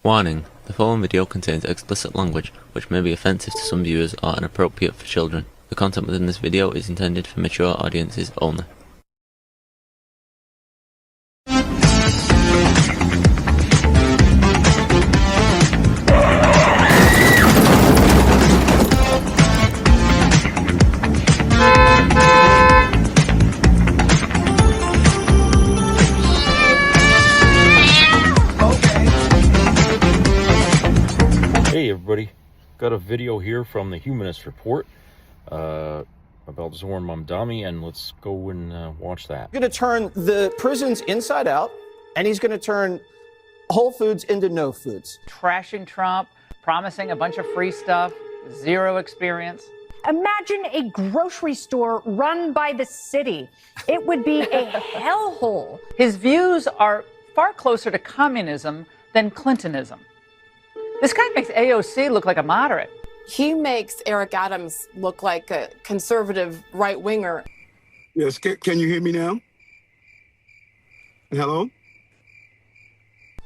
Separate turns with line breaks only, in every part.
Warning: the following video contains explicit language which may be offensive to some viewers or inappropriate for children. The content within this video is intended for mature audiences only.
Hey everybody, got a video here from the Humanist Report about Zoran Mamdani, and let's go and watch that.
He's going to turn the prisons inside out, and he's going to turn Whole Foods into no foods.
Trashing Trump, promising a bunch of free stuff, zero experience.
Imagine a grocery store run by the city. It would be a hellhole.
His views are far closer to communism than Clintonism. This guy makes AOC look like a moderate.
He makes Eric Adams look like a conservative right-winger.
Yes, can you hear me now? Hello?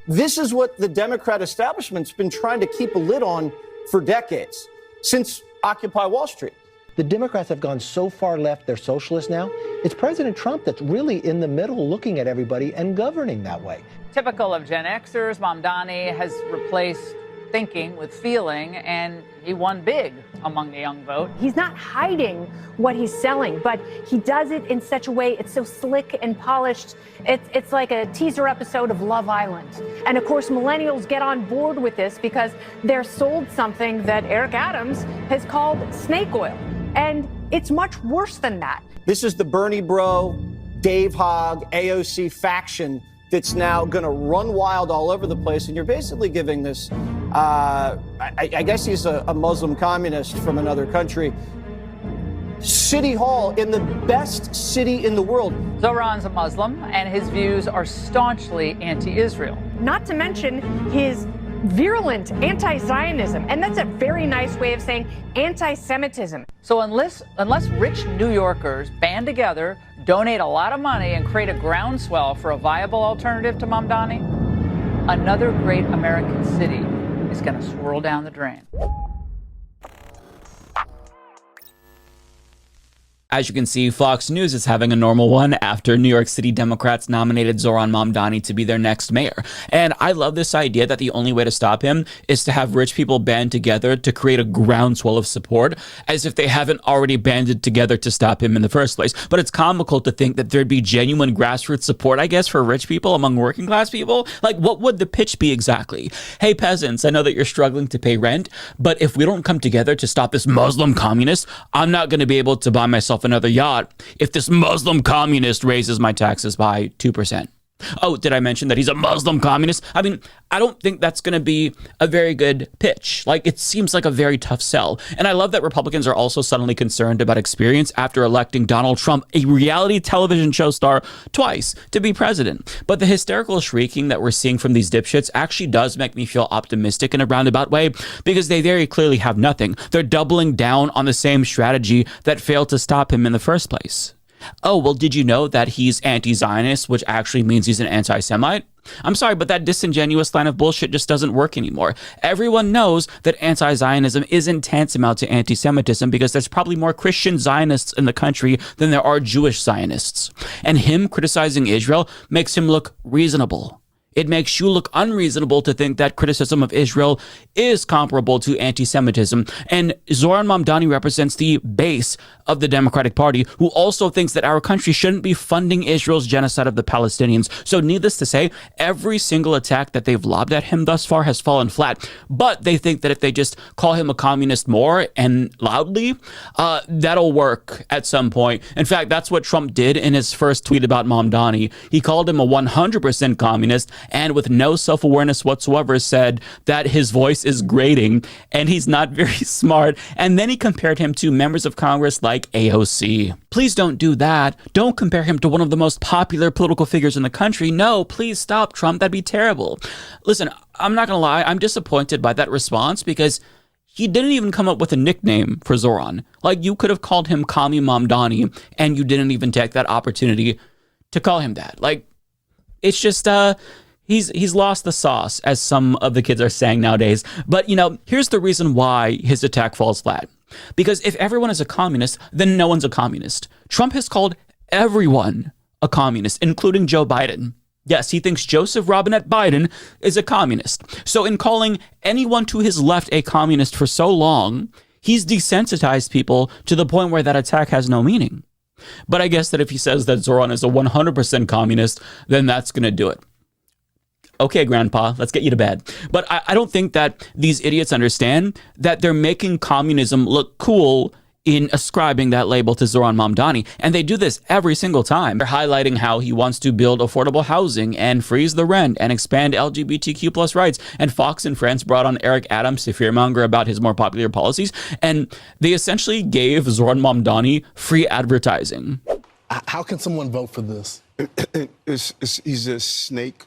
This is what the Democrat establishment's been trying to keep a lid on for decades, since Occupy Wall Street.
The Democrats have gone so far left, they're socialists now. It's President Trump that's really in the middle looking at everybody and governing that way.
Typical of Gen Xers, Mamdani has replaced thinking with feeling, and he won big among the young vote.
He's not hiding what he's selling, but he does it in such a way, it's so slick and polished. It's like a teaser episode of Love Island. And of course, millennials get on board with this because they're sold something that Eric Adams has called snake oil. And it's much worse than that.
This is the Bernie bro, Dave Hogg, AOC faction that's now going to run wild all over the place. And you're basically giving this, I guess he's a Muslim communist from another country, City Hall in the best city in the world.
Zoran's a Muslim, and his views are staunchly anti-Israel.
Not to mention his virulent anti-Zionism. And that's a very nice way of saying anti-Semitism.
So unless rich New Yorkers band together, donate a lot of money, and create a groundswell for a viable alternative to Mamdani, another great American city is going to swirl down the drain.
As you can see, Fox News is having a normal one after New York City Democrats nominated Zoran Mamdani to be their next mayor. And I love this idea that the only way to stop him is to have rich people band together to create a groundswell of support, as if they haven't already banded together to stop him in the first place. But it's comical to think that there'd be genuine grassroots support, I guess, for rich people among working class people. Like, what would the pitch be exactly? Hey, peasants, I know that you're struggling to pay rent, but if we don't come together to stop this Muslim communist, I'm not going to be able to buy myself another yacht if this Muslim communist raises my taxes by 2%. Oh, did I mention that he's a Muslim communist? I mean, I don't think that's going to be a very good pitch. Like, it seems like a very tough sell. And I love that Republicans are also suddenly concerned about experience after electing Donald Trump, a reality television show star, twice to be president. But the hysterical shrieking that we're seeing from these dipshits actually does make me feel optimistic in a roundabout way, because they very clearly have nothing. They're doubling down on the same strategy that failed to stop him in the first place. Oh, well, did you know that he's anti-Zionist, which actually means he's an anti-Semite? I'm sorry, but that disingenuous line of bullshit just doesn't work anymore. Everyone knows that anti-Zionism isn't tantamount to anti-Semitism, because there's probably more Christian Zionists in the country than there are Jewish Zionists. And him criticizing Israel makes him look reasonable. It makes you look unreasonable to think that criticism of Israel is comparable to anti-Semitism. And Zoran Mamdani represents the base of the Democratic Party, who also thinks that our country shouldn't be funding Israel's genocide of the Palestinians. So needless to say, every single attack that they've lobbed at him thus far has fallen flat. But they think that if they just call him a communist more and loudly, that'll work at some point. In fact, that's what Trump did in his first tweet about Mamdani. He called him a 100% communist, and with no self-awareness whatsoever said that his voice is grating and he's not very smart. And then he compared him to members of Congress like AOC. Please don't do that. Don't compare him to one of the most popular political figures in the country. No, please stop, Trump. That'd be terrible. Listen, I'm not gonna lie. I'm disappointed by that response, because he didn't even come up with a nickname for Zoran. Like, you could have called him Kami Mamdani, and you didn't even take that opportunity to call him that. Like, it's just, He's lost the sauce, as some of the kids are saying nowadays. But, here's the reason why his attack falls flat. Because if everyone is a communist, then no one's a communist. Trump has called everyone a communist, including Joe Biden. Yes, he thinks Joseph Robinette Biden is a communist. So in calling anyone to his left a communist for so long, he's desensitized people to the point where that attack has no meaning. But I guess that if he says that Zoran is a 100% communist, then that's going to do it. Okay, Grandpa, let's get you to bed. But I don't think that these idiots understand that they're making communism look cool in ascribing that label to Zoran Mamdani. And they do this every single time. They're highlighting how he wants to build affordable housing and freeze the rent and expand LGBTQ plus rights. And Fox and Friends brought on Eric Adams to fearmonger about his more popular policies. And they essentially gave Zoran Mamdani free advertising.
How can someone vote for this?
He's a snake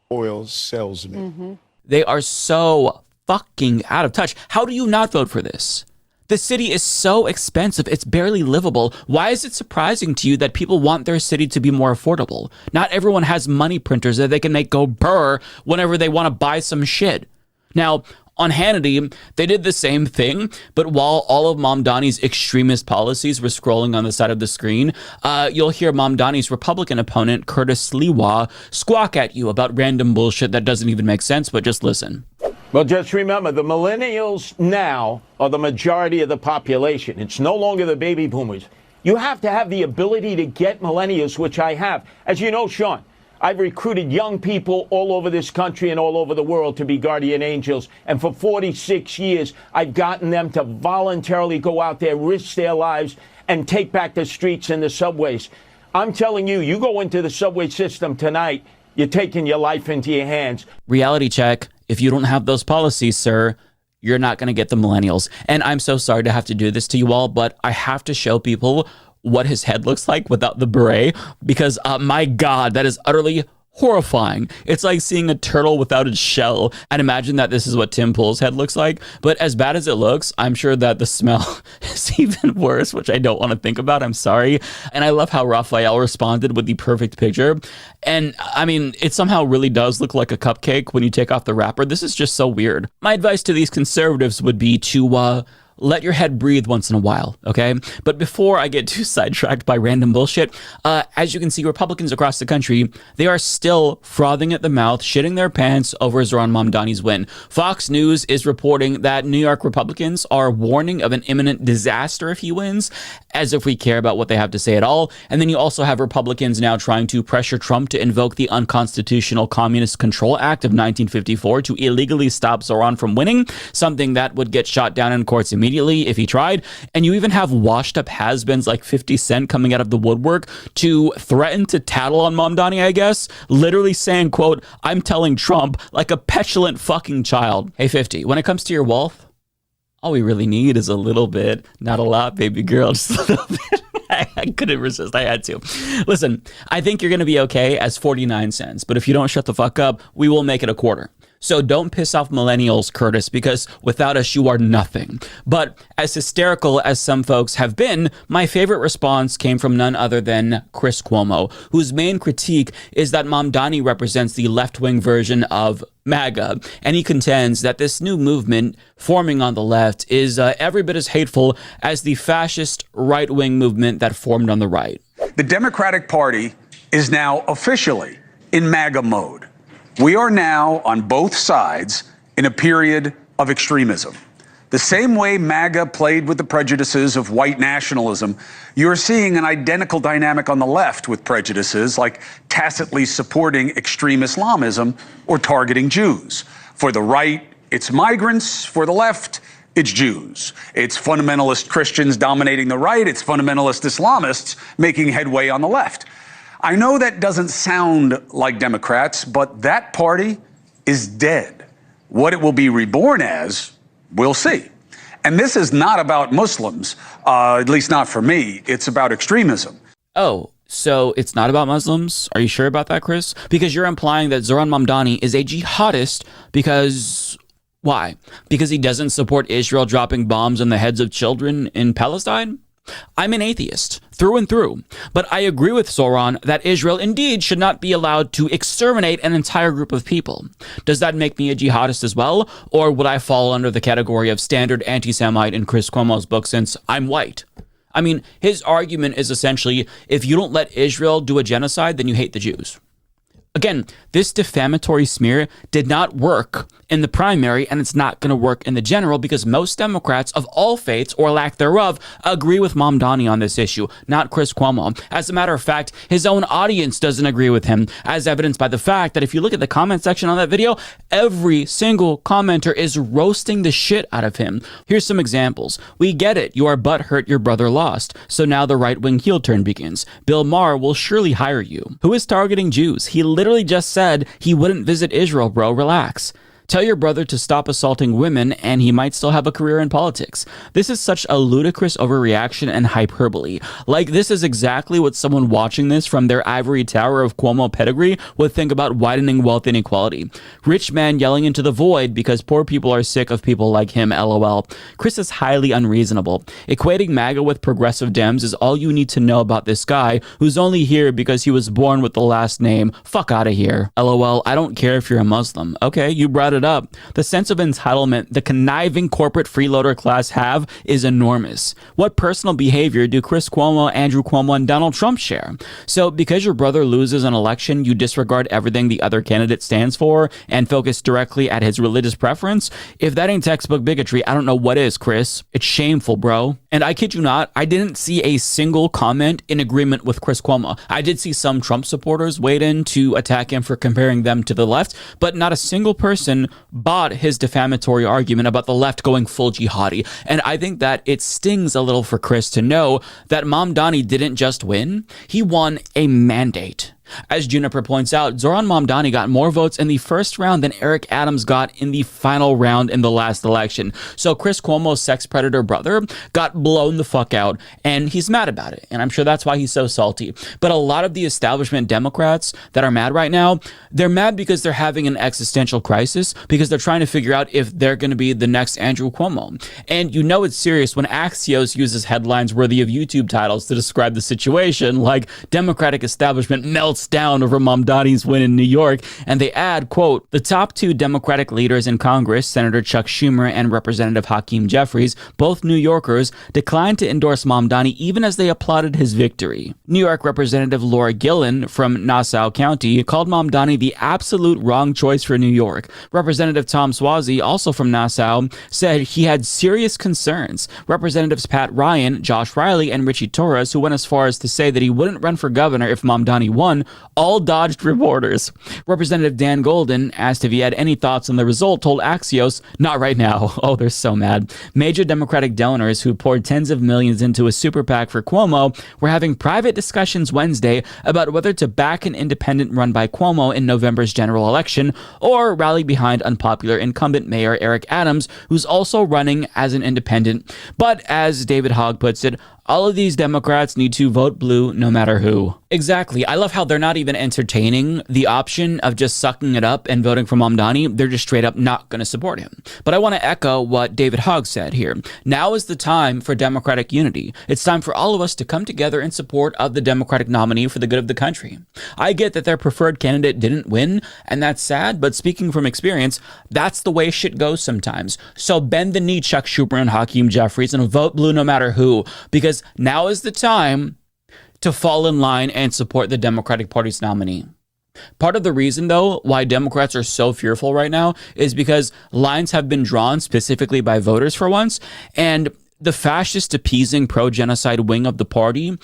oil salesman.
Mm-hmm.
They are so fucking out of touch. How do you not vote for this? The city is so expensive, it's barely livable. Why is it surprising to you that people want their city to be more affordable? Not everyone has money printers that they can make go burr whenever they want to buy some shit. Now, on Hannity, they did the same thing, but while all of Mamdani's extremist policies were scrolling on the side of the screen, you'll hear Mamdani's Republican opponent, Curtis Sliwa, squawk at you about random bullshit that doesn't even make sense, but just listen.
Well, just remember, the millennials now are the majority of the population. It's no longer the baby boomers. You have to have the ability to get millennials, which I have. As you know, Sean, I've recruited young people all over this country and all over the world to be guardian angels. And for 46 years, I've gotten them to voluntarily go out there, risk their lives, and take back the streets and the subways. I'm telling you, you go into the subway system tonight, you're taking your life into your hands.
Reality check. If you don't have those policies, sir, you're not going to get the millennials. And I'm so sorry to have to do this to you all, but I have to show people what his head looks like without the beret, because my God, that is utterly horrifying. It's like seeing a turtle without its shell. I'd imagine that this is what Tim Pool's head looks like, but as bad as it looks, I'm sure that the smell is even worse, which I don't want to think about. I'm sorry. And I love how Raphael responded with the perfect picture. And I mean, it somehow really does look like a cupcake when you take off the wrapper. This is just so weird. My advice to these conservatives would be to let your head breathe once in a while, okay? But before I get too sidetracked by random bullshit, as you can see, Republicans across the country, they are still frothing at the mouth, shitting their pants over Zoran Mamdani's win. Fox News is reporting that New York Republicans are warning of an imminent disaster if he wins, as if we care about what they have to say at all. And then you also have Republicans now trying to pressure Trump to invoke the unconstitutional Communist Control Act of 1954 to illegally stop Zoran from winning, something that would get shot down in courts immediately if he tried. And you even have washed up has-beens like 50 Cent coming out of the woodwork to threaten to tattle on Mamdani, I guess, literally saying, quote, "I'm telling Trump," like a petulant fucking child. Hey, 50, when it comes to your wealth, all we really need is a little bit, not a lot, baby girl, just a little bit. I couldn't resist. I had to. Listen, I think you're going to be okay as 49 cents, but if you don't shut the fuck up, we will make it a quarter. So don't piss off millennials, Curtis, because without us, you are nothing. But as hysterical as some folks have been, my favorite response came from none other than Chris Cuomo, whose main critique is that Mamdani represents the left-wing version of MAGA, and he contends that this new movement forming on the left is every bit as hateful as the fascist right-wing movement that formed on the right.
The Democratic Party is now officially in MAGA mode. We are now on both sides in a period of extremism. The same way MAGA played with the prejudices of white nationalism, you're seeing an identical dynamic on the left with prejudices like tacitly supporting extreme Islamism or targeting Jews. For the right, it's migrants. For the left, it's Jews. It's fundamentalist Christians dominating the right. It's fundamentalist Islamists making headway on the left. I know that doesn't sound like Democrats, but that party is dead. What it will be reborn as, we'll see. And this is not about Muslims, at least not for me. It's about extremism.
Oh, so it's not about Muslims? Are you sure about that, Chris? Because you're implying that Zoran Mamdani is a jihadist because... Why? Because he doesn't support Israel dropping bombs on the heads of children in Palestine? I'm an atheist, through and through, but I agree with Zoran that Israel indeed should not be allowed to exterminate an entire group of people. Does that make me a jihadist as well, or would I fall under the category of standard anti-Semite in Chris Cuomo's book since I'm white? I mean, his argument is essentially, if you don't let Israel do a genocide, then you hate the Jews. Again, this defamatory smear did not work in the primary, and it's not going to work in the general because most Democrats of all faiths, or lack thereof, agree with Mamdani on this issue, not Chris Cuomo. As a matter of fact, his own audience doesn't agree with him, as evidenced by the fact that if you look at the comment section on that video, every single commenter is roasting the shit out of him. Here's some examples. We get it. You are butthurt your brother lost. So now the right-wing heel turn begins. Bill Maher will surely hire you. Who is targeting Jews? He literally just said he wouldn't visit Israel, bro. Relax. Tell your brother to stop assaulting women and he might still have a career in politics. This is such a ludicrous overreaction and hyperbole. Like, this is exactly what someone watching this from their ivory tower of Cuomo pedigree would think about widening wealth inequality. Rich man yelling into the void because poor people are sick of people like him, lol. Chris is highly unreasonable. Equating MAGA with progressive Dems is all you need to know about this guy who's only here because he was born with the last name. Fuck out of here. LOL, I don't care if you're a Muslim. Okay, you brought it up. The sense of entitlement the conniving corporate freeloader class have is enormous. What personal behavior do Chris Cuomo, Andrew Cuomo, and Donald Trump share? So because your brother loses an election, you disregard everything the other candidate stands for and focus directly at his religious preference? If that ain't textbook bigotry, I don't know what is, Chris. It's shameful, bro. And I kid you not, I didn't see a single comment in agreement with Chris Cuomo. I did see some Trump supporters wade in to attack him for comparing them to the left, but not a single person bought his defamatory argument about the left going full jihadi. And I think that it stings a little for Chris to know that Mamdani didn't just win, he won a mandate. As Juniper points out, Zoran Mamdani got more votes in the first round than Eric Adams got in the final round in the last election. So Chris Cuomo's sex predator brother got blown the fuck out, and he's mad about it. And I'm sure that's why he's so salty. But a lot of the establishment Democrats that are mad right now, they're mad because they're having an existential crisis, because they're trying to figure out if they're going to be the next Andrew Cuomo. And you know it's serious when Axios uses headlines worthy of YouTube titles to describe the situation, like Democratic establishment melts down over Mamdani's win in New York, and they add, quote, the top two Democratic leaders in Congress, Senator Chuck Schumer and Representative Hakeem Jeffries, both New Yorkers, declined to endorse Mamdani even as they applauded his victory. New York Representative Laura Gillen from Nassau County called Mamdani the absolute wrong choice for New York. Representative Tom Suozzi, also from Nassau, said he had serious concerns. Representatives Pat Ryan, Josh Riley, and Richie Torres, who went as far as to say that he wouldn't run for governor if Mamdani won, all dodged reporters. Representative Dan Golden, asked if he had any thoughts on the result, told Axios, not right now. Oh, they're so mad. Major Democratic donors who poured tens of millions into a super PAC for Cuomo were having private discussions Wednesday about whether to back an independent run by Cuomo in November's general election or rally behind unpopular incumbent Mayor Eric Adams, who's also running as an independent. But as David Hogg puts it, all of these Democrats need to vote blue no matter who. Exactly. I love how they're not even entertaining the option of just sucking it up and voting for Mamdani. They're just straight up not going to support him. But I want to echo what David Hogg said here. Now is the time for Democratic unity. It's time for all of us to come together in support of the Democratic nominee for the good of the country. I get that their preferred candidate didn't win, and that's sad, but speaking from experience, that's the way shit goes sometimes. So bend the knee, Chuck Schumer and Hakeem Jeffries, and vote blue no matter who, because now is the time to fall in line and support the Democratic Party's nominee. Part of the reason, though, why Democrats are so fearful right now is because lines have been drawn specifically by voters for once, and the fascist appeasing pro-genocide wing of the party,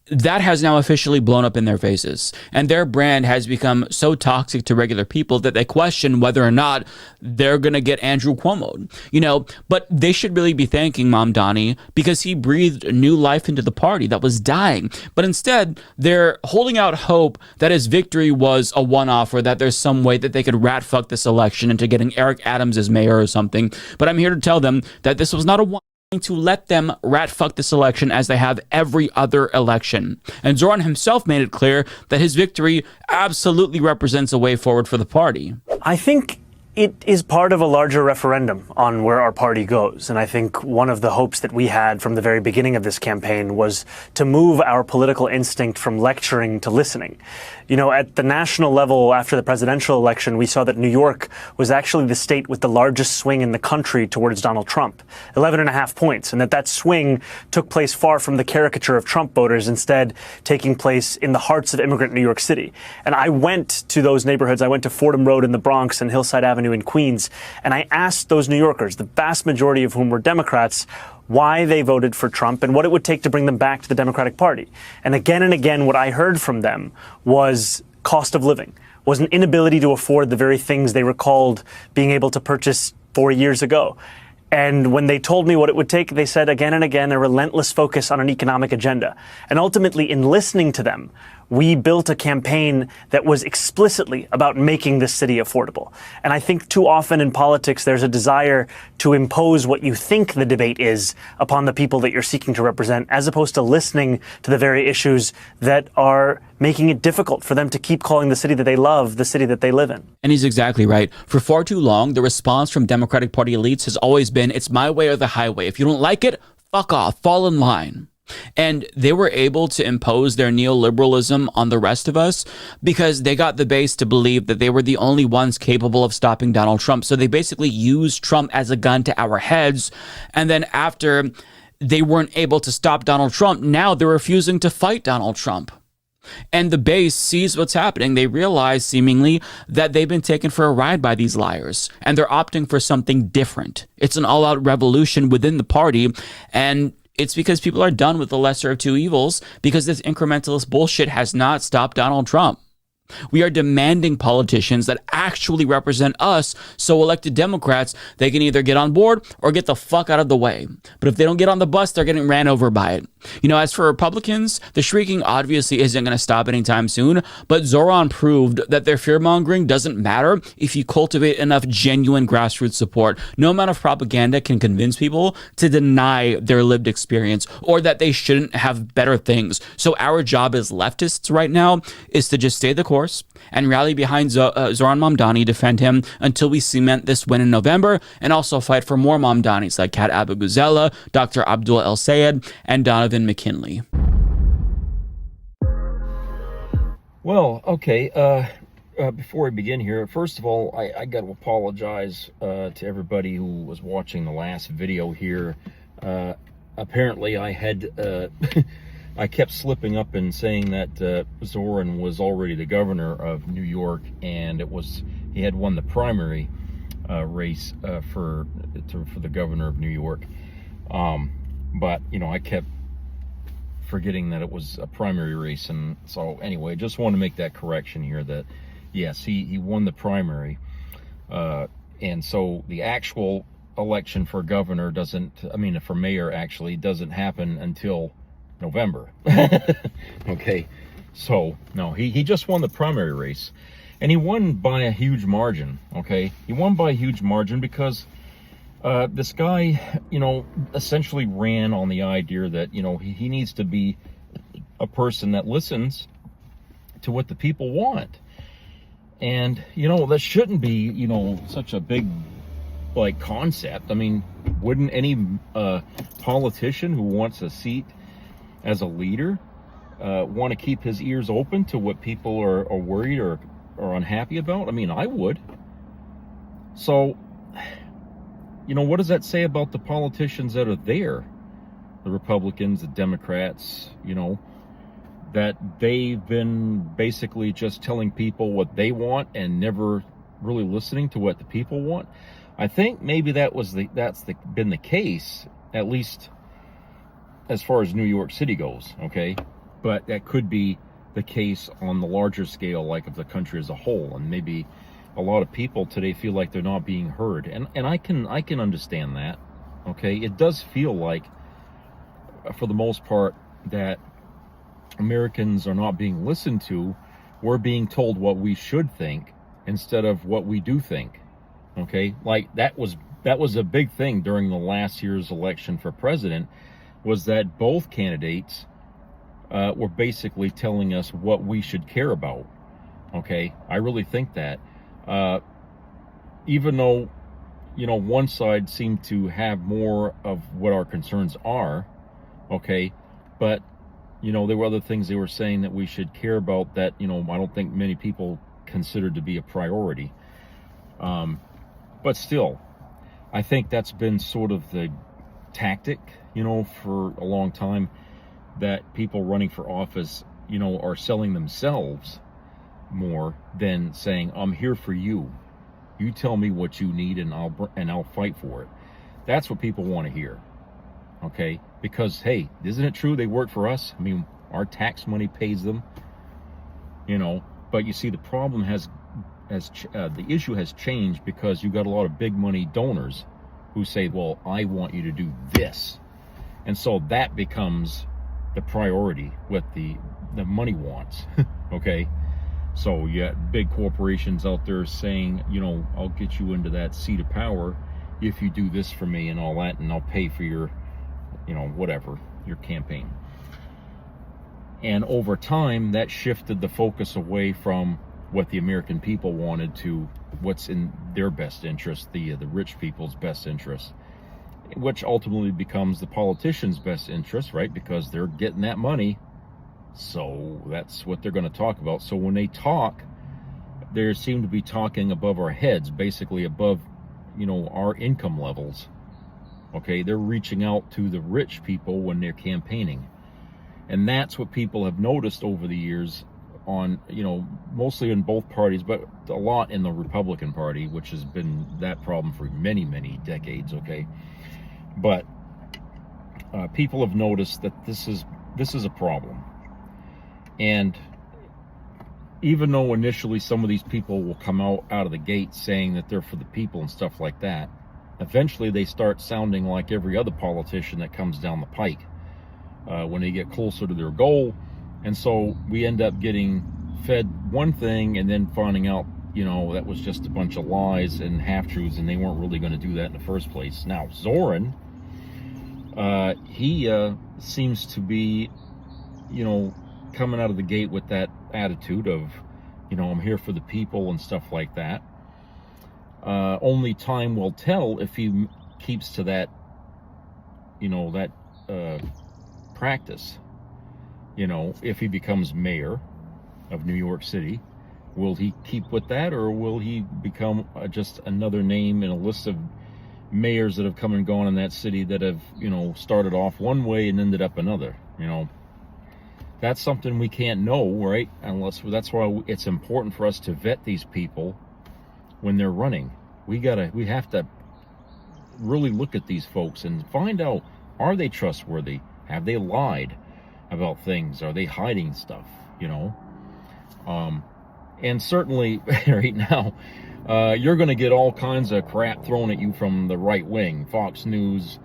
that has now officially blown up in their faces. And their brand has become so toxic to regular people that they question whether or not they're going to get Andrew Cuomo. You know, but they should really be thanking Mamdani because he breathed new life into the party that was dying. But instead, they're holding out hope that his victory was a one-off or that there's some way that they could rat fuck this election into getting Eric Adams as mayor or something. But I'm here to tell them that this was not a one to let them rat fuck this election as they have every other election. And Zoran himself made it clear that his victory absolutely represents a way forward for the party.
I think It is part of a larger referendum on where our party goes. And I think one of the hopes that we had from the very beginning of this campaign was to move our political instinct from lecturing to listening. You know, at the national level, after the presidential election, we saw that New York was actually the state with the largest swing in the country towards Donald Trump, 11.5 points, and that swing took place far from the caricature of Trump voters, instead taking place in the hearts of immigrant New York City. And I went to those neighborhoods. I went to Fordham Road in the Bronx and Hillside Avenue in Queens, and I asked those New Yorkers, the vast majority of whom were Democrats, why they voted for Trump and what it would take to bring them back to the Democratic Party. And again, what I heard from them was cost of living, was an inability to afford the very things they recalled being able to purchase 4 years ago. And when they told me what it would take, they said again and again a relentless focus on an economic agenda. And ultimately, in listening to them, we built a campaign that was explicitly about making this city affordable. And I think too often in politics, there's a desire to impose what you think the debate is upon the people that you're seeking to represent, as opposed to listening to the very issues that are making it difficult for them to keep calling the city that they love the city that they live in.
And he's exactly right. For far too long, the response from Democratic Party elites has always been, it's my way or the highway. If you don't like it, fuck off, fall in line. And they were able to impose their neoliberalism on the rest of us because they got the base to believe that they were the only ones capable of stopping Donald Trump. So they basically used Trump as a gun to our heads. And then after they weren't able to stop Donald Trump, now they're refusing to fight Donald Trump. And the base sees what's happening. They realize seemingly that they've been taken for a ride by these liars, and they're opting for something different. It's an all-out revolution within the party, and it's because people are done with the lesser of two evils, because this incrementalist bullshit has not stopped Donald Trump. We are demanding politicians that actually represent us, so elected Democrats, they can either get on board or get the fuck out of the way. But if they don't get on the bus, they're getting ran over by it. You know, as for Republicans, the shrieking obviously isn't going to stop anytime soon, but Zoran proved that their fear-mongering doesn't matter if you cultivate enough genuine grassroots support. No amount of propaganda can convince people to deny their lived experience or that they shouldn't have better things. So our job as leftists right now is to just stay the course and rally behind Zoran Mamdani, defend him until we cement this win in November, and also fight for more Mamdanis like Kat Abou-Gazella, Dr. Abdul El Sayed, and Donovan McKinley.
Well, okay, before I begin here, first of all, I got to apologize to everybody who was watching the last video here. Apparently I had... I kept slipping up and saying that Zoran was already the governor of New York, and he had won the primary race for the governor of New York. But you know, I kept forgetting that it was a primary race, and so anyway, just want to make that correction here. That yes, he won the primary, and so the actual election for governor for mayor actually doesn't happen until November. Okay, so no, he just won the primary race, and he won by a huge margin. Okay, he won by a huge margin because this guy, you know, essentially ran on the idea that, you know, he needs to be a person that listens to what the people want. And, you know, that shouldn't be, you know, such a big like concept. I mean, wouldn't any politician who wants a seat as a leader want to keep his ears open to what people are worried or unhappy about? I mean, I would. So, you know, what does that say about the politicians that are there? The Republicans, the Democrats, you know, that they've been basically just telling people what they want and never really listening to what the people want. I think maybe that's been the case, at least as far as New York City goes, okay? But that could be the case on the larger scale, like of the country as a whole. And maybe a lot of people today feel like they're not being heard. And I can understand that, okay? It does feel like, for the most part, that Americans are not being listened to. We're being told what we should think instead of what we do think, okay? Like, that was a big thing during the last year's election for president, was that both candidates were basically telling us what we should care about, okay? I really think that. even though, one side seemed to have more of what our concerns are, okay, but, there were other things they were saying that we should care about that, I don't think many people considered to be a priority. But still, I think that's been sort of the tactic, for a long time, that people running for office, are selling themselves more than saying, I'm here for you. You tell me what you need and I'll fight for it. That's what people want to hear. Okay? Because, hey, isn't it true they work for us? I mean, our tax money pays them, but you see the problem the issue has changed because you've got a lot of big money donors who say, well, I want you to do this. And so that becomes the priority, what the money wants. Okay? So you got big corporations out there saying, I'll get you into that seat of power if you do this for me and all that, and I'll pay for your, whatever, your campaign. And over time, that shifted the focus away from what the American people wanted to what's in their best interest, the rich people's best interest, which ultimately becomes the politicians' best interest, right? Because they're getting that money. So that's what they're going to talk about. So when they talk, they seem to be talking above our heads, basically above, our income levels. Okay, they're reaching out to the rich people when they're campaigning. And that's what people have noticed over the years on, mostly in both parties, but a lot in the Republican Party, which has been that problem for many, many decades, okay? But people have noticed that this is a problem. And even though initially some of these people will come out of the gate saying that they're for the people and stuff like that, eventually they start sounding like every other politician that comes down the pike when they get closer to their goal. And so we end up getting fed one thing and then finding out, that was just a bunch of lies and half-truths, and they weren't really going to do that in the first place. Now, Zoran, he seems to be, coming out of the gate with that attitude of, I'm here for the people and stuff like that. Only time will tell if he keeps to that, that practice. If he becomes mayor of New York City, will he keep with that, or will he become just another name in a list of mayors that have come and gone in that city that have, started off one way and ended up another? That's something we can't know, right? That's why it's important for us to vet these people when they're running. We have to really look at these folks and find out, are they trustworthy? Have they lied about things? Are they hiding stuff? And certainly right now, you're going to get all kinds of crap thrown at you from the right wing, Fox News,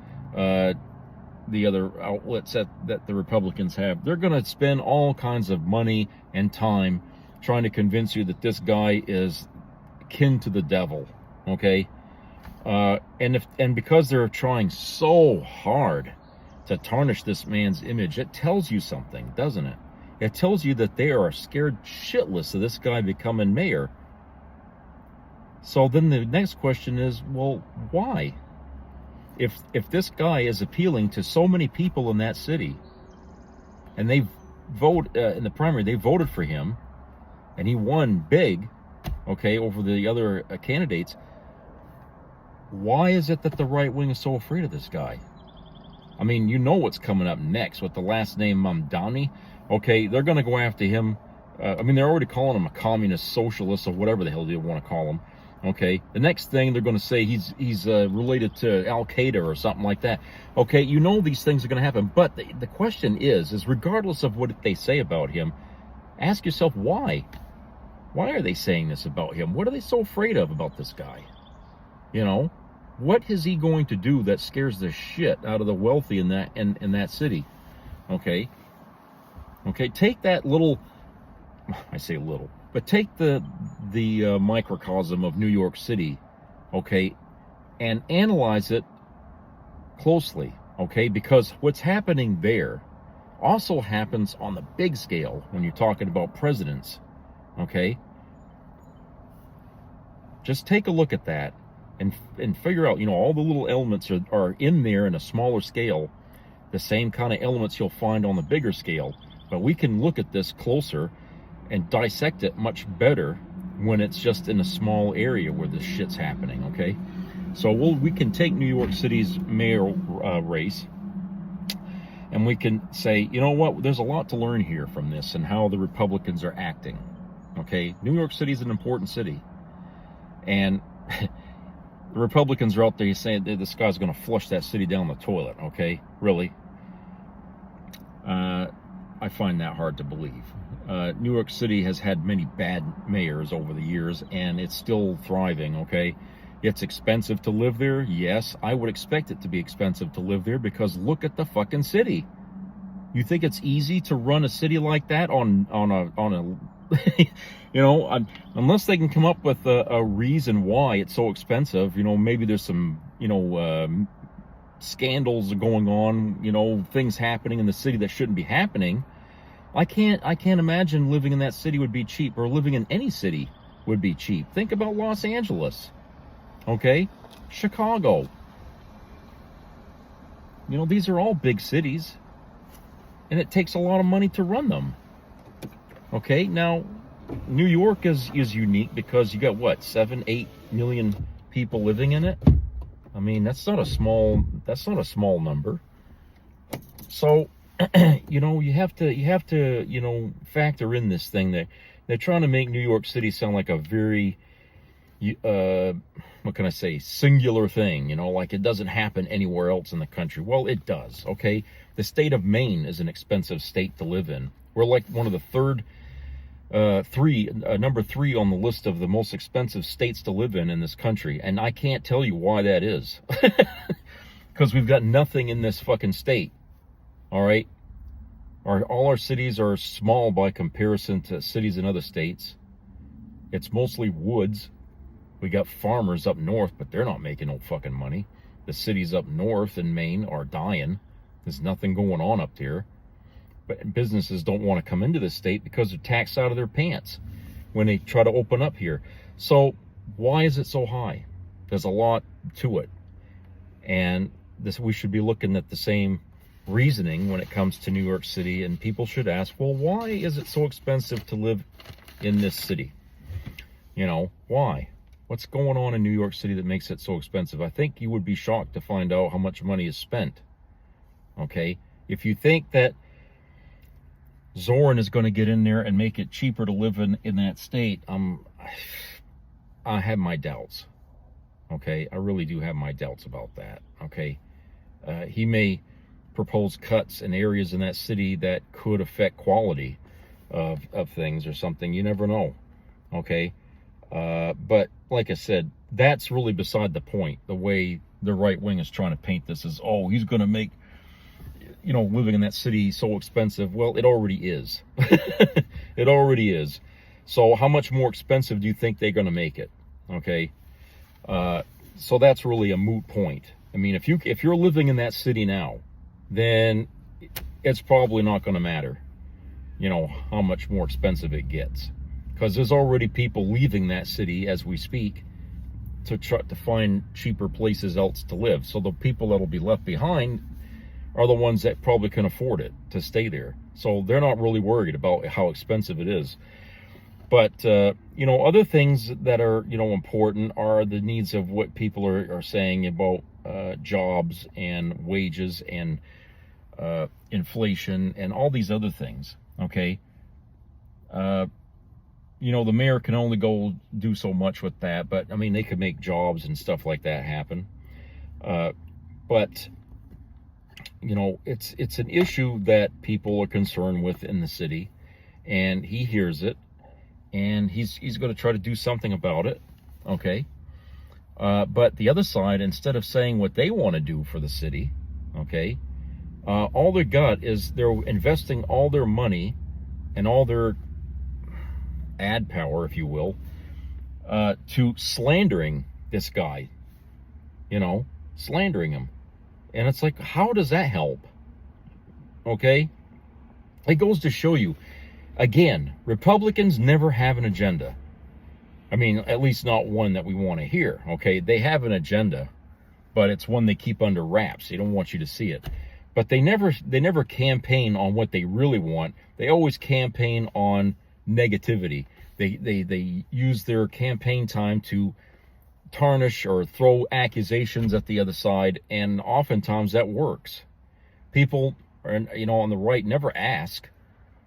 the other outlets that the Republicans have. They're going to spend all kinds of money and time trying to convince you that this guy is kin to the devil, okay? And because they're trying so hard to tarnish this man's image, it tells you something, doesn't it? It tells you that they are scared shitless of this guy becoming mayor. So then the next question is, well, why? If this guy is appealing to so many people in that city, and they vote in the primary, they voted for him, and he won big, okay, over the other candidates, why is it that the right wing is so afraid of this guy? I mean, what's coming up next with the last name Mamdani. Okay, they're going to go after him. They're already calling him a communist, socialist, or whatever the hell they want to call him. Okay, the next thing they're going to say he's related to Al-Qaeda or something like that. Okay, these things are going to happen. But the question is regardless of what they say about him, ask yourself why. Why are they saying this about him? What are they so afraid of about this guy? What is he going to do that scares the shit out of the wealthy in that city? Okay, take that little, I say little, but take the microcosm of New York City, okay, and analyze it closely, okay, because what's happening there also happens on the big scale when you're talking about presidents, okay? Just take a look at that and figure out, all the little elements are in there in a smaller scale, the same kind of elements you'll find on the bigger scale. But we can look at this closer and dissect it much better when it's just in a small area where this shit's happening, okay? So we can take New York City's mayor race, and we can say, you know what, there's a lot to learn here from this and how the Republicans are acting, okay? New York City is an important city, and the Republicans are out there saying that this guy's going to flush that city down the toilet, okay? Really? I find that hard to believe. New York City has had many bad mayors over the years, and it's still thriving, okay? It's expensive to live there. Yes, I would expect it to be expensive to live there because look at the fucking city. You think it's easy to run a city like that on a unless they can come up with a reason why it's so expensive, maybe there's some, scandals going on, things happening in the city that shouldn't be happening. I can't imagine living in that city would be cheap, or living in any city would be cheap. Think about Los Angeles. Okay, Chicago. These are all big cities, and it takes a lot of money to run them. Okay, now New York is unique because you got what, 7-8 million people living in it. I mean, that's not a small number. So, you have to factor in this thing that they're trying to make New York City sound like a very what can I say, singular thing, like it doesn't happen anywhere else in the country. Well, it does, okay? The state of Maine is an expensive state to live in. We're like one of the number 3 on the list of the most expensive states to live in this country, and I can't tell you why that is. Because we've got nothing in this fucking state, all right? All our cities are small by comparison to cities in other states. It's mostly woods. We got farmers up north, but they're not making no fucking money. The cities up north in Maine are dying. There's nothing going on up there. But businesses don't want to come into the state because they're taxed out of their pants when they try to open up here. So why is it so high? There's a lot to it. And we should be looking at the same reasoning when it comes to New York City, and people should ask, well, why is it so expensive to live in this city? Why? What's going on in New York City that makes it so expensive? I think you would be shocked to find out how much money is spent. Okay? If you think that Zoran is going to get in there and make it cheaper to live in that state, I have my doubts. Okay? I really do have my doubts about that. Okay? He may propose cuts in areas in that city that could affect quality of things or something. You never know. Okay? But like I said, that's really beside the point. The way the right wing is trying to paint this is, oh, he's going to make, living in that city so expensive. Well, it already is. It already is. So how much more expensive do you think they're going to make it? Okay. So that's really a moot point. I mean, if you're living in that city now, then it's probably not going to matter, how much more expensive it gets. Because there's already people leaving that city as we speak to try to find cheaper places else to live. So the people that will be left behind are the ones that probably can afford it to stay there. So they're not really worried about how expensive it is. But, other things that are, important are the needs of what people are saying about jobs and wages and inflation and all these other things, okay? The mayor can only go do so much with that, but I mean, they could make jobs and stuff like that happen. But it's an issue that people are concerned with in the city, and he hears it, and he's going to try to do something about it. Okay. But the other side, instead of saying what they want to do for the city, okay, all they got is they're investing all their money and all their ad power, if you will, to slandering this guy, slandering him. And it's like, how does that help? Okay? It goes to show you, again, Republicans never have an agenda. I mean, at least not one that we want to hear, okay? They have an agenda, but it's one they keep under wraps. They don't want you to see it. But they never campaign on what they really want. They always campaign on negativity. They use their campaign time to tarnish or throw accusations at the other side, and oftentimes that works. People, on the right never ask,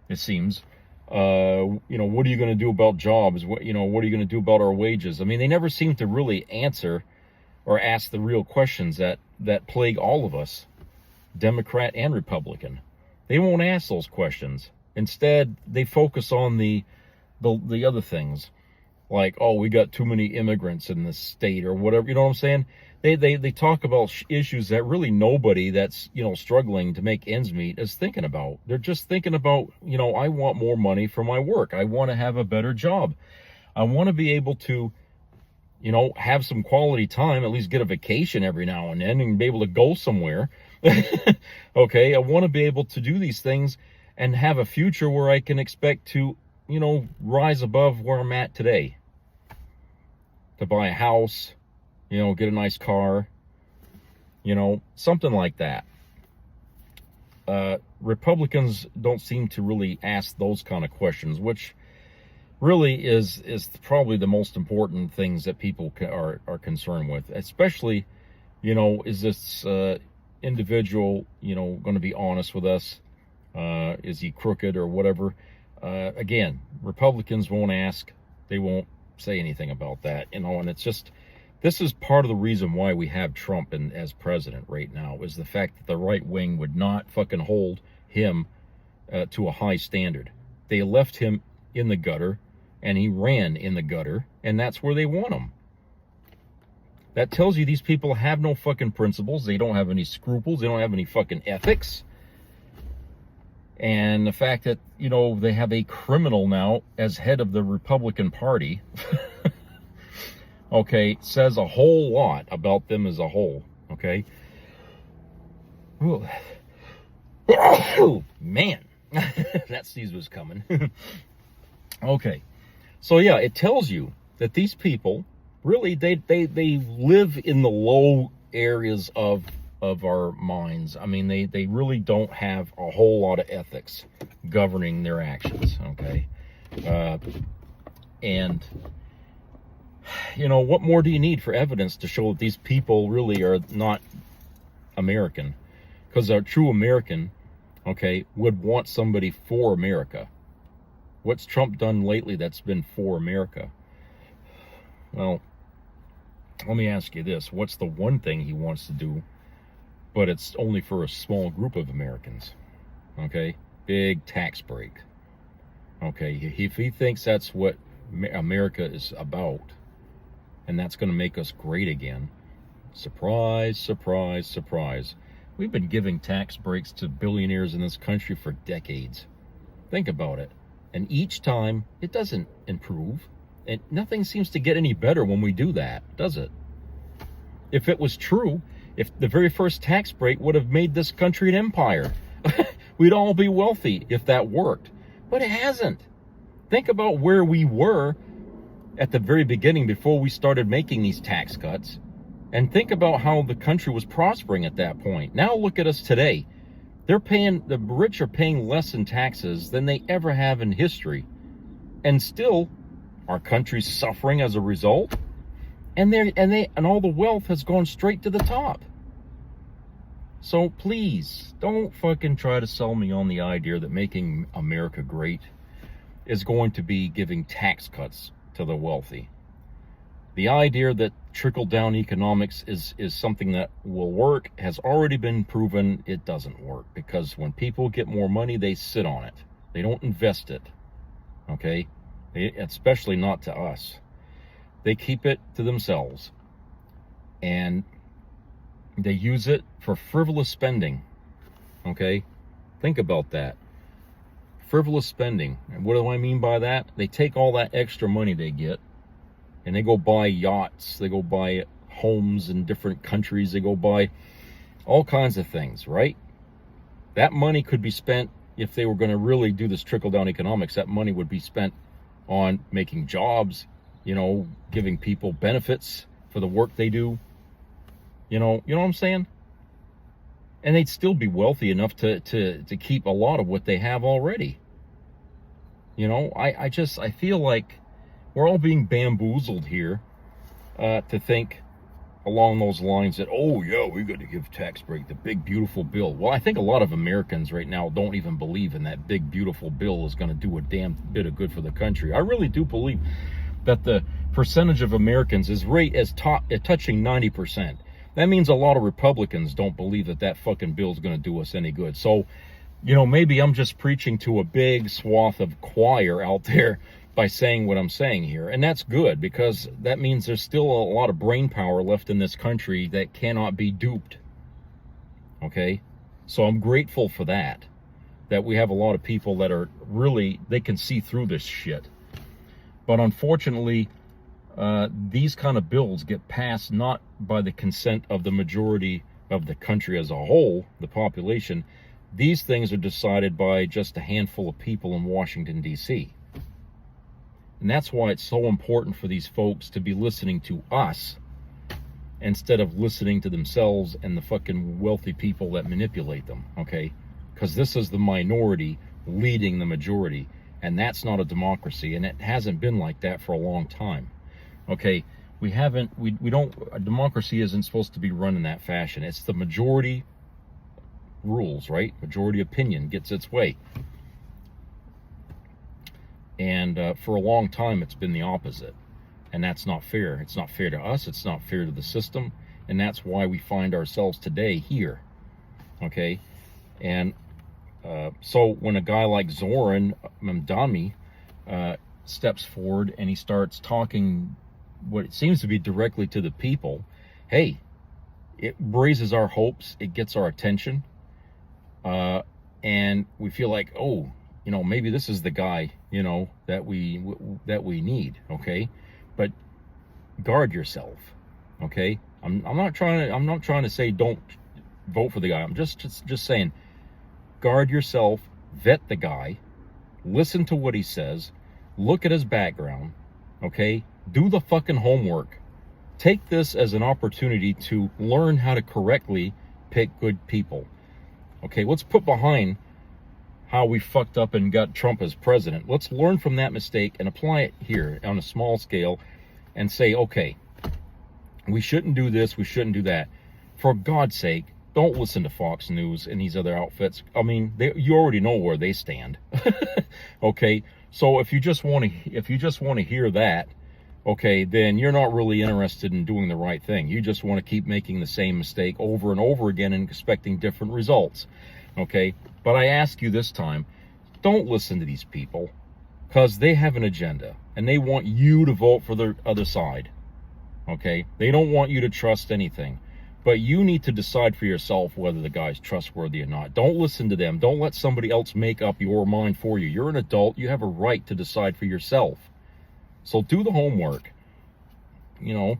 it seems, what are you going to do about jobs? What are you going to do about our wages? I mean, they never seem to really answer or ask the real questions that plague all of us, Democrat and Republican. They won't ask those questions. Instead, they focus on the other things, like, oh, we got too many immigrants in this state or whatever. You know what I'm saying? They talk about issues that really nobody that's, struggling to make ends meet is thinking about. They're just thinking about, I want more money for my work. I want to have a better job. I want to be able to, have some quality time, at least get a vacation every now and then and be able to go somewhere. Okay, I want to be able to do these things and have a future where I can expect to, rise above where I'm at today. To buy a house, get a nice car, something like that. Republicans don't seem to really ask those kind of questions, which really is probably the most important things that people are concerned with. Especially, is this individual, going to be honest with us? Is he crooked or whatever? Again, Republicans won't ask. They won't say anything about that, and it's just, this is part of the reason why we have Trump as president right now, is the fact that the right wing would not fucking hold him to a high standard. They left him in the gutter, and he ran in the gutter, and that's where they want him. That tells you these people have no fucking principles. They don't have any scruples. They don't have any fucking ethics. And the fact that, they have a criminal now as head of the Republican Party, okay, says a whole lot about them as a whole, okay? Oh, man, that sneeze was coming. Okay, so yeah, it tells you that these people, really, they live in the low areas of our minds. I mean, they really don't have a whole lot of ethics governing their actions, okay? And, what more do you need for evidence to show that these people really are not American? Because a true American, okay, would want somebody for America. What's Trump done lately that's been for America? Well, let me ask you this. What's the one thing he wants to do, but it's only for a small group of Americans? Okay? Big tax break. Okay? If he thinks that's what America is about, and that's going to make us great again, surprise, surprise, surprise. We've been giving tax breaks to billionaires in this country for decades. Think about it. And each time, it doesn't improve. And nothing seems to get any better when we do that, does it? If it was true, if the very first tax break would have made this country an empire, we'd all be wealthy if that worked. But it hasn't. Think about where we were at the very beginning before we started making these tax cuts. And think about how the country was prospering at that point. Now look at us today. The rich are paying less in taxes than they ever have in history. And still, our country's suffering as a result. And all the wealth has gone straight to the top. So please, don't fucking try to sell me on the idea that making America great is going to be giving tax cuts to the wealthy. The idea that trickle-down economics is something that will work has already been proven it doesn't work, because when people get more money, they sit on it. They don't invest it, okay? Especially not to us. They keep it to themselves, and they use it for frivolous spending, okay? Think about that. Frivolous spending. And what do I mean by that? They take all that extra money they get, and they go buy yachts, they go buy homes in different countries, they go buy all kinds of things, right? That money could be spent, if they were going to really do this trickle-down economics, that money would be spent on making jobs you know, giving people benefits for the work they do. You know what I'm saying? And they'd still be wealthy enough to keep a lot of what they have already. You know, I feel like we're all being bamboozled here to think along those lines that, oh yeah, we got to give tax break, the big beautiful bill. Well, I think a lot of Americans right now don't even believe in that big beautiful bill is going to do a damn bit of good for the country. I really do believe that the percentage of Americans is touching 90%. That means a lot of Republicans don't believe that that fucking bill is going to do us any good. So, you know, maybe I'm just preaching to a big swath of choir out there by saying what I'm saying here. And that's good, because that means there's still a lot of brain power left in this country that cannot be duped. Okay? So I'm grateful for that we have a lot of people that are really, they can see through this shit. But unfortunately, these kind of bills get passed not by the consent of the majority of the country as a whole, the population. These things are decided by just a handful of people in Washington, D.C. And that's why it's so important for these folks to be listening to us instead of listening to themselves and the fucking wealthy people that manipulate them, okay? Because this is the minority leading the majority, and that's not a democracy, and it hasn't been like that for a long time, okay? A democracy isn't supposed to be run in that fashion. It's the majority rules, right? Majority opinion gets its way. And for a long time, it's been the opposite. And that's not fair. It's not fair to us. It's not fair to the system. And that's why we find ourselves today here. Okay? And so when a guy like Zoran Mamdani steps forward and he starts talking what it seems to be directly to the people, hey, it raises our hopes. It gets our attention. And we feel like, oh, you know, maybe this is the guy, you know, that we need, okay? But guard yourself, okay? I'm not trying to say don't vote for the guy. I'm just saying, guard yourself, vet the guy, listen to what he says, look at his background, okay? Do the fucking homework. Take this as an opportunity to learn how to correctly pick good people. Okay, let's put behind how we fucked up and got Trump as president. Let's learn from that mistake and apply it here on a small scale and say, okay, we shouldn't do this, we shouldn't do that. For God's sake, don't listen to Fox News and these other outfits. I mean, you already know where they stand. Okay, so if you just want to hear that, okay, then you're not really interested in doing the right thing. You just want to keep making the same mistake over and over again and expecting different results. Okay, but I ask you this time, don't listen to these people, because they have an agenda and they want you to vote for the other side. Okay, they don't want you to trust anything, but you need to decide for yourself whether the guy's trustworthy or not. Don't listen to them. Don't let somebody else make up your mind for you. You're an adult. You have a right to decide for yourself. So do the homework. You know,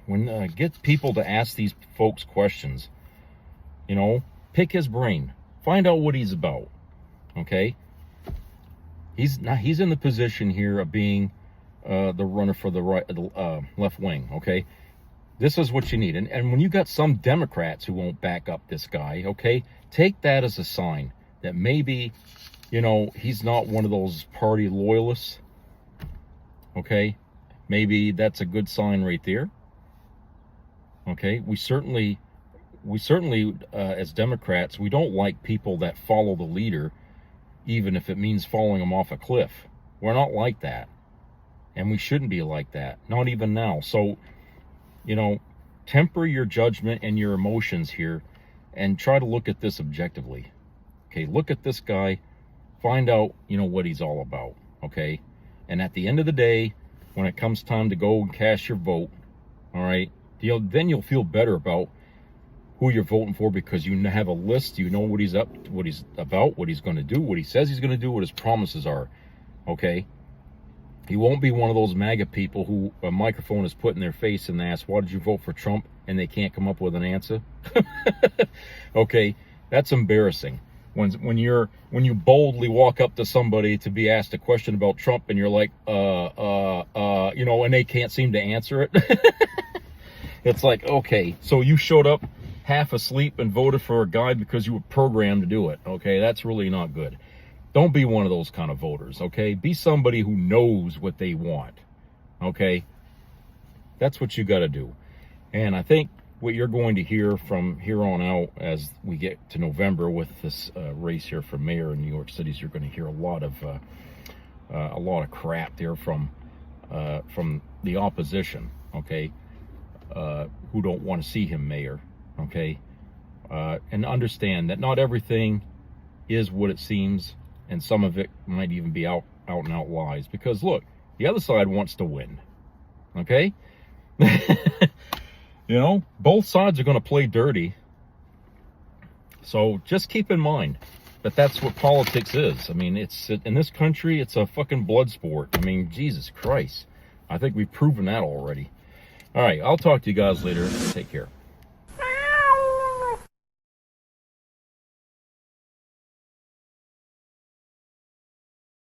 when get people to ask these folks questions. You know, pick his brain. Find out what he's about. Okay? He's in the position here of being the runner for the right, left wing. Okay? This is what you need. And when you got some Democrats who won't back up this guy, okay, take that as a sign that maybe, you know, he's not one of those party loyalists. Okay? Maybe that's a good sign right there. Okay? We certainly, as Democrats, we don't like people that follow the leader, even if it means following them off a cliff. We're not like that. And we shouldn't be like that. Not even now. So, you know, temper your judgment and your emotions here and try to look at this objectively. Okay, look at this guy, find out, you know, what he's all about. Okay? And at the end of the day, when it comes time to go and cast your vote, all right, then you'll feel better about who you're voting for, because you have a list, you know what he's about, what he's going to do, what he says he's going to do, what his promises are. Okay? He won't be one of those MAGA people who a microphone is put in their face and they ask, why did you vote for Trump? And they can't come up with an answer. Okay? That's embarrassing. When you boldly walk up to somebody to be asked a question about Trump and you're like, you know, and they can't seem to answer it. It's like, okay, so you showed up half asleep and voted for a guy because you were programmed to do it. Okay, that's really not good. Don't be one of those kind of voters. Okay, be somebody who knows what they want. Okay, that's what you got to do. And I think what you're going to hear from here on out as we get to November with this race here for mayor in New York City, you're going to hear a lot of crap there from the opposition. Okay. Who don't want to see him mayor, okay? And understand that not everything is what it seems, and some of it might even be out and out lies. Because look, the other side wants to win, okay? You know, both sides are going to play dirty. So just keep in mind that that's what politics is. I mean, it's in this country, it's a fucking blood sport. I mean, Jesus Christ. I think we've proven that already. All right, I'll talk to you guys later. Take care.